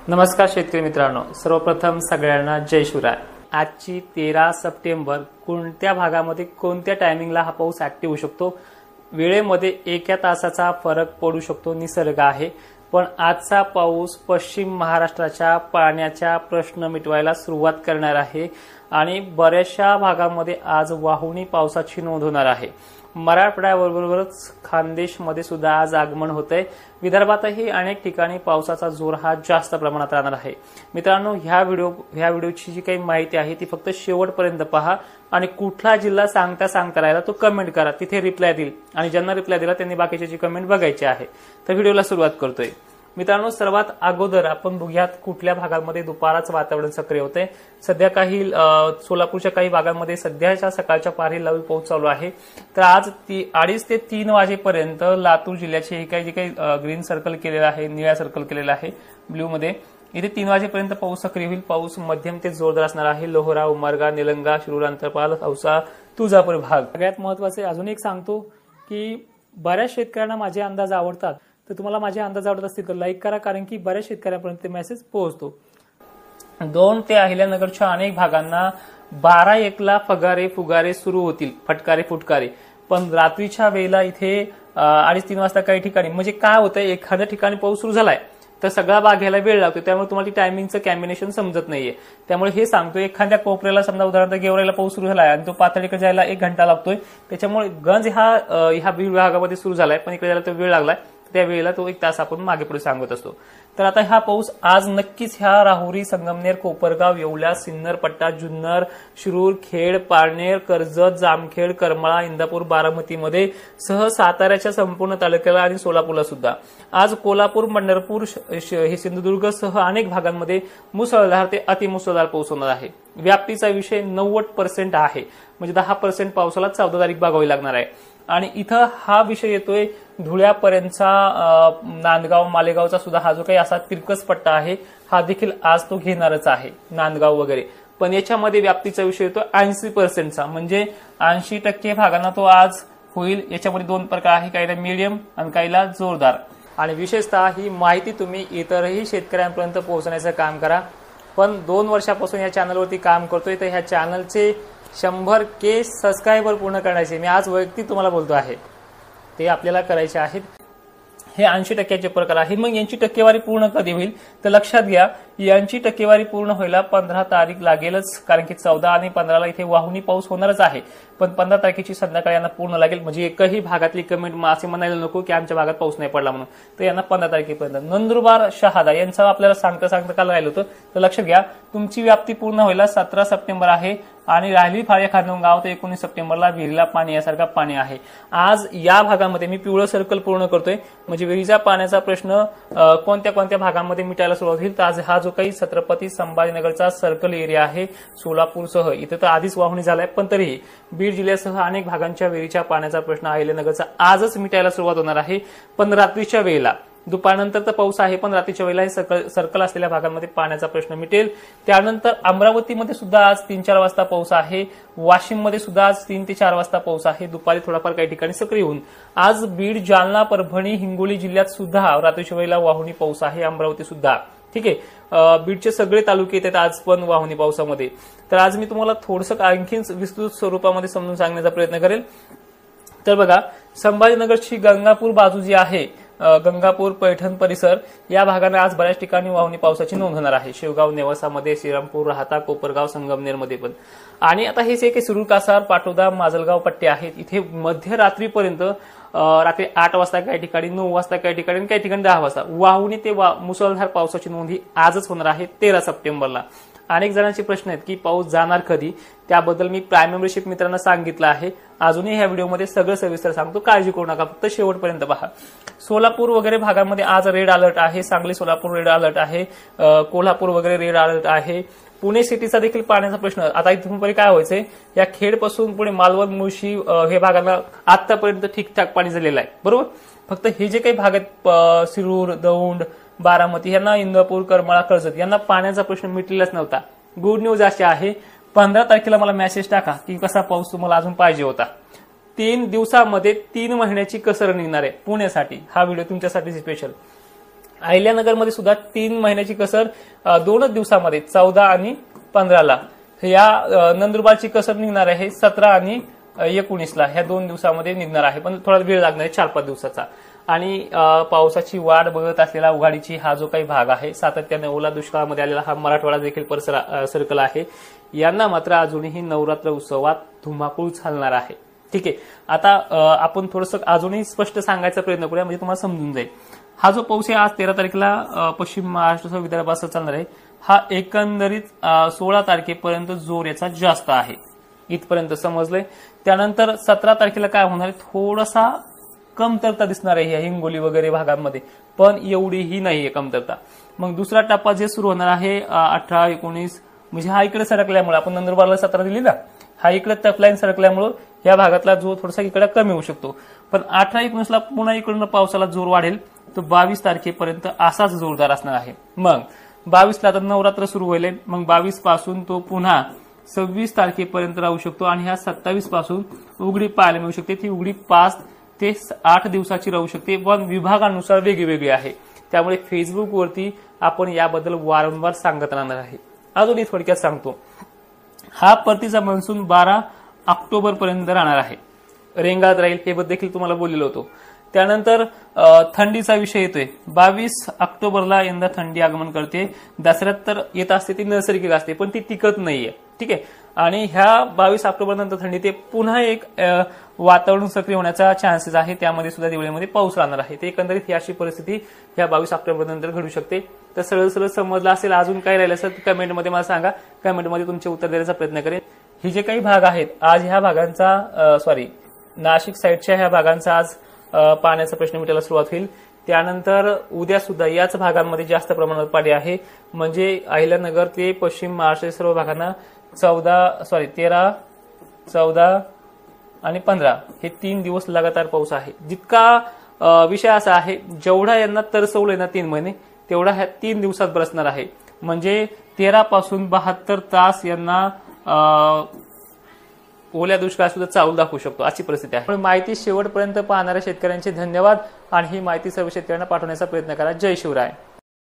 नमस्कार शेतकरी मित्रांनो, सर्वप्रथम सगळ्यांना जय शिवराय। आजची 13 सप्टेंबर कोणत्या भागामध्ये कोणत्या टायमिंगला हा पाऊस ऍक्टिव्ह होऊ शकतो, वेळेमध्ये 1 तासाचा फरक पडू शकतो, निसर्ग आहे। पण आजचा पाऊस पश्चिम महाराष्ट्राच्या पाण्याचा प्रश्न मिटवायला सुरुवात करणार आहे आणि बऱ्याचशा भागांमध्ये आज वाहुणी पावसाची नोंद होणार आहे। मराठवाड्याबरोबरच खानदेशमध्ये सुद्धा आज आगमन होतंय। विदर्भातही अनेक ठिकाणी पावसाचा जोर हा जास्त प्रमाणात राहणार आहे। मित्रांनो, ह्या व्हिडिओची जी काही माहिती आहे ती फक्त शेवटपर्यंत पहा आणि कुठला जिल्हा सांगता राहिला तो कमेंट करा, तिथे रिप्लाय देईल आणि ज्यांना रिप्लाय दिला त्यांनी बाकीची जी कमेंट बघायची आहे। तर व्हिडिओला सुरुवात करतोय। मित्रांनो, सर्वात अगोदर आपण बघूयात कुठल्या भागांमध्ये दुपाराच वातावरण सक्रिय होते। सध्या काही सोलापूरच्या काही भागांमध्ये सध्याच्या सकाळच्या पारी लावून पाऊस चालू आहे। तर आज 2:30 ते 3 वाजेपर्यंत लातूर जिल्ह्याचे हे काही जे काही ग्रीन सर्कल केलेलं आहे, निळ्या सर्कल केलेलं आहे ब्ल्यू मध्ये, इथे 3 वाजेपर्यंत पाऊस सक्रिय होईल। पाऊस मध्यम ते जोरदार असणार आहे। लोहरा, उमरगा, निलंगा, शिरूर, अंतरपाल, औसा, तुळजापूर भाग। सगळ्यात महत्वाचे अजून एक सांगतो की बऱ्याच शेतकऱ्यांना माझे अंदाज आवडतात, तर तुम्हाला माझे अंदाज आवडत असतील तर लाईक करा, कारण की बऱ्याच शेतकऱ्यांपर्यंत ते मेसेज पोहोचतो। 2 ते अहिल्यानगरच्या अनेक भागांना 12-1 फगारे फुगारे सुरू होतील, फटकारे फुटकारे। पण रात्रीच्या वेळेला इथे 2:30-3 वाजता काही ठिकाणी म्हणजे काय होतंय, एखाद्या ठिकाणी पाऊस सुरू झालाय तर सगळा भाग घ्यायला वेळ लागतो, त्यामुळे तुम्हाला टायमिंगचं कॉम्बिनेशन समजत नाहीये। त्यामुळे हे सांगतो, एखाद्या कोपऱ्याला समजा उदाहरणार्थ गेवराईला पाऊस सुरू झालाय आणि तो पाथर्डीकडे जायला 1 घंटा लागतोय, त्याच्यामुळे गंज ह्या बीड भागामध्ये सुरू झालाय पण इकडे जायला तो वेळ लागलाय, त्या वेळेला तो 1 तास आपण मागे पुढे सांगत असतो। तर आता हा पाऊस आज नक्कीच ह्या राहुरी, संगमनेर, कोपरगाव, येवला, सिन्नर पट्टा, जुन्नर, शिरूर, खेड, पारनेर, कर्जत, जामखेड, करमाळा, इंदापूर, बारामतीमध्ये सह साताऱ्याच्या संपूर्ण तालुक्याला आणि सोलापूरला सुद्धा, आज कोल्हापूर, पंढरपूर, हे सिंधुदुर्ग सह अनेक भागांमध्ये मुसळधार ते अतिमुसळधार पाऊस होणार आहे। व्याप्तीचा विषय 90% आहे, म्हणजे 10% पावसाला 14 तारीख बघावी लागणार आहे। आणि इथं हा विषय येतोय धुळ्यापर्यंतचा, नांदगाव, मालेगावचा सुद्धा हा जो काही असा तिरकस पट्टा आहे हा देखील आज तो घेणारच आहे, नांदगाव वगैरे। पण याच्यामध्ये व्याप्तीचा विषय येतो 80%चा, म्हणजे 80% भागांना तो आज होईल। याच्यामध्ये 2 प्रकार आहे, काहीला मीडियम आणि काहीला जोरदार। आणि विशेषतः ही माहिती तुम्ही इतरही शेतकऱ्यांपर्यंत पोहोचण्याचं काम करा। पण 2 वर्षापासून या चॅनलवरती काम करतोय, तर ह्या चॅनलचे 100K सबस्क्रायबर पूर्ण करण्याचे मी आज वैयक्तिक तुम्हाला बोलतो आहे, ते आपल्याला करायचे आहेत। हे 80% प्रकार आहे। मग यांची टक्केवारी पूर्ण कधी होईल तर लक्षात घ्या, यांची टक्केवारी पूर्ण व्हायला 15 तारीख लागेलच, कारण की 14 आणि 15ला इथे वाहुणी पाऊस होणारच आहे। पण 15 तारखेची संध्याकाळी यांना पूर्ण लागेल, म्हणजे एकही भागातली कमेंट असे म्हणायला नको की आमच्या भागात पाऊस नाही पडला म्हणून, तर यांना 15 तारखेपर्यंत। नंदुरबार, शहादा यांचं आपल्याला सांगता काल राहिलं होतं, तर लक्षात घ्या तुमची व्याप्ती पूर्ण व्हायला 17 सप्टेंबर आहे आणि राहिली फाळ्या खानगाव तर 19 सप्टेंबरला विहिरीला पाणी यासारखा पाणी आहे। आज या भागामध्ये मी पिवळं सर्कल पूर्ण करतोय, म्हणजे विहिरीचा पाण्याचा प्रश्न कोणत्या कोणत्या भागांमध्ये मिटायला सुरुवात होईल। तर आज हा जो काही छत्रपती संभाजीनगरचा सर्कल एरिया आहे सोलापूरसह, इथे तर आधीच वाहुणी झालाय, पण तरीही बीड जिल्ह्यासह अनेक भागांच्या विहिरीच्या पाण्याचा प्रश्न अहिल्यानगरचा आजच मिटायला सुरुवात होणार आहे। पण रात्रीच्या वेळेला, दुपारनंतर तर पाऊस आहे, पण रात्रीच्या वेळेला हे सर्कल असलेल्या भागांमध्ये पाण्याचा प्रश्न मिटेल। त्यानंतर अमरावतीमध्ये सुद्धा आज 3-4 वाजता पाऊस आहे। वाशिममध्ये सुद्धा आज 3 ते 4 वाजता पाऊस आहे, दुपारी थोडाफार काही ठिकाणी सक्रिय होऊन। आज बीड, जालना, परभणी, हिंगोली जिल्ह्यात सुद्धा रात्रीच्या वेळेला वाहुणी पाऊस आहे, अमरावती सुद्धा, ठीक आहे। बीडचे सगळे तालुके येतात आज पण वाहुणी पावसामध्ये। तर आज मी तुम्हाला थोडंसं आणखीन विस्तृत स्वरूपामध्ये समजून सांगण्याचा प्रयत्न करेल। तर बघा, संभाजीनगरची गंगापूर बाजू जी आहे, गंगापूर, पैठण परिसर या भागांना आज बऱ्याच ठिकाणी वाहुणी पावसाची नोंद होणार आहे। शेवगाव, नेवासामध्ये, श्रीरामपूर, राहाता, कोपरगाव, संगमनेरमध्ये पण। आणि आता हे जे काही शिरूर, कासार, पाटोदा, माजलगाव पट्टे आहेत, इथे मध्यरात्रीपर्यंत, रात्री 8 वाजता काही ठिकाणी, 9 वाजता काही ठिकाणी, काही ठिकाणी 10 वाजता वाहुणी ते मुसळधार पावसाची नोंद ही आजच होणार आहे 13 सप्टेंबरला। अनेक जणांचे प्रश्न आहेत की पाऊस जाणार कधी, त्याबद्दल मी प्राईम मेंबरशिप मित्रांना सांगितलं आहे। अजूनही ह्या व्हिडिओमध्ये सगळं सविस्तर सांगतो, काळजी करू नका, फक्त शेवटपर्यंत पहा। सोलापूर वगैरे भागांमध्ये आज रेड अलर्ट आहे, सांगली, सोलापूर रेड अलर्ट आहे, कोल्हापूर वगैरे रेड अलर्ट आहे। पुणे सिटीचा देखील पाण्याचा प्रश्न, आता इथून काय व्हायचंय, या खेडपासून पुणे मालवण, मुळशी हे भागांना आतापर्यंत ठीकठाक पाणी झालेलं आहे, बरोबर। फक्त हे जे काही भाग आहेत, शिरूर, दौंड, बारामती यांना, इंदापूर, करमाळा, कर्जत यांना पाण्याचा प्रश्न मिटलेलाच नव्हता। गुड न्यूज अशी आहे, 15 तारखेला मला मेसेज टाका की कसा पाऊस तुम्हाला अजून पाहिजे होता। 3 दिवसामध्ये 3 महिन्याची कसर निघणार आहे पुण्यासाठी, हा व्हिडिओ तुमच्यासाठी स्पेशल। अहिल्यानगरमध्ये सुद्धा 3 महिन्याची कसर 2च दिवसामध्ये 14 आणि 15ला, या नंदुरबारची कसर निघणार आहे 17 आणि 19ला, ह्या 2 दिवसामध्ये निघणार आहे, पण थोडा वेळ लागणार आहे 4-5 दिवसाचा. आणि पावसाची वाट बघत असलेला उघाडीची हा जो काही भाग आहे, सातत्याने ओला दुष्काळामध्ये आलेला हा मराठवाडा देखील सर्कल आहे, यांना मात्र अजूनही नवरात्र उत्सवात धुमाकूळ चालणार आहे. ठीक आहे, आता आपण थोडंसं अजूनही स्पष्ट सांगायचा प्रयत्न करूया, म्हणजे तुम्हाला समजून जाईल. हा जो पाऊस आहे आज 13 तारखेला पश्चिम महाराष्ट्रासह विदर्भासह चालणार आहे, हा एकंदरीत 16 तारखेपर्यंत जोर याचा जास्त आहे. इथपर्यंत समजलंय. त्यानंतर 17 तारखेला काय होणार आहे, थोडासा कमतरता दिसणार आहे हिंगोली वगैरे भागांमध्ये, पण एवढीही नाहीये कमतरता. मग दुसरा टप्पा जे सुरू होणार आहे 18-19, म्हणजे हा इकडे सरकल्यामुळे, आपण नंदुरबारला 17 दिली ना, हा इकडे टफलाईन सरकल्यामुळे या भागातला जोर थोडासा इकडे कमी होऊ शकतो. पण 18-19ला पुन्हा इकडून पावसाला जोर वाढेल, तो 22 तारखेपर्यंत असाच जोरदार असणार आहे. मग 22ला तर नवरात्र सुरू होईल, मग 22 पासून तो पुन्हा 26 तारखेपर्यंत राहू शकतो, आणि ह्या 27 पासून उघडी पाहायला मिळू शकते. ती उघडी 5 ते 8 दिवसाची राहू शकते, पण विभागानुसार वेगळी आहे. त्यामुळे फेसबुकवरती आपण याबद्दल वारंवार सांगत राहणार आहे. अजूनही थोडक्यात सांगतो, हा परतीचा मान्सून 12 ऑक्टोबर पर्यंत राहणार आहे, रेंगाळत राहील, हे देखील तुम्हाला बोललेलो होतो. त्यानंतर थंडीचा विषय येतोय. 22 ऑक्टोबरला यंदा थंडी आगमन करते. दसऱ्यात तर येत असते, ती नैसर्गिक असते, पण ती टिकत नाहीये. ठीक आहे, आणि ह्या 22 ऑक्टोबर नंतर थंडी ते पुन्हा एक वातावरण सक्रिय होण्याचा चान्सेस आहे, त्यामध्ये सुद्धा दिवाळीमध्ये पाऊस राहणार आहे. ते एकंदरीत ही अशी परिस्थिती ह्या 22 ऑक्टोबर नंतर घडू शकते. तर सरळ समजलं असेल, अजून काय राहिलं असेल कमेंटमध्ये मला सांगा, कमेंटमध्ये तुमचे उत्तर देण्याचा प्रयत्न करेन. हे जे काही भाग आहेत आज ह्या भागांचा नाशिक साईडच्या ह्या भागांचा आज पाण्याचा प्रश्न मिटायला सुरुवात होईल. त्यानंतर उद्या सुद्धा याच भागांमध्ये जास्त प्रमाणात पाणी आहे, म्हणजे अहिल्यानगर ते पश्चिम महाराष्ट्र सर्व भागांना 13, 14 आणि 15 हे 3 दिवस लगातार पाऊस आहे. जितका विषय असा आहे, जेवढा यांना तरसवलंय ना 3 महिने, तेवढा ह्या 3 दिवसात बरसणार आहे. म्हणजे 13 पासून 72 तास यांना ओल्या दुष्काळ सुद्धा चालू दाखवू शकतो, अशी परिस्थिती आहे. माहिती शेवटपर्यंत पाहणाऱ्या शेतकऱ्यांचे धन्यवाद, आणि ही माहिती सर्व शेतकऱ्यांना पाठवण्याचा प्रयत्न करा. जय शिवराय.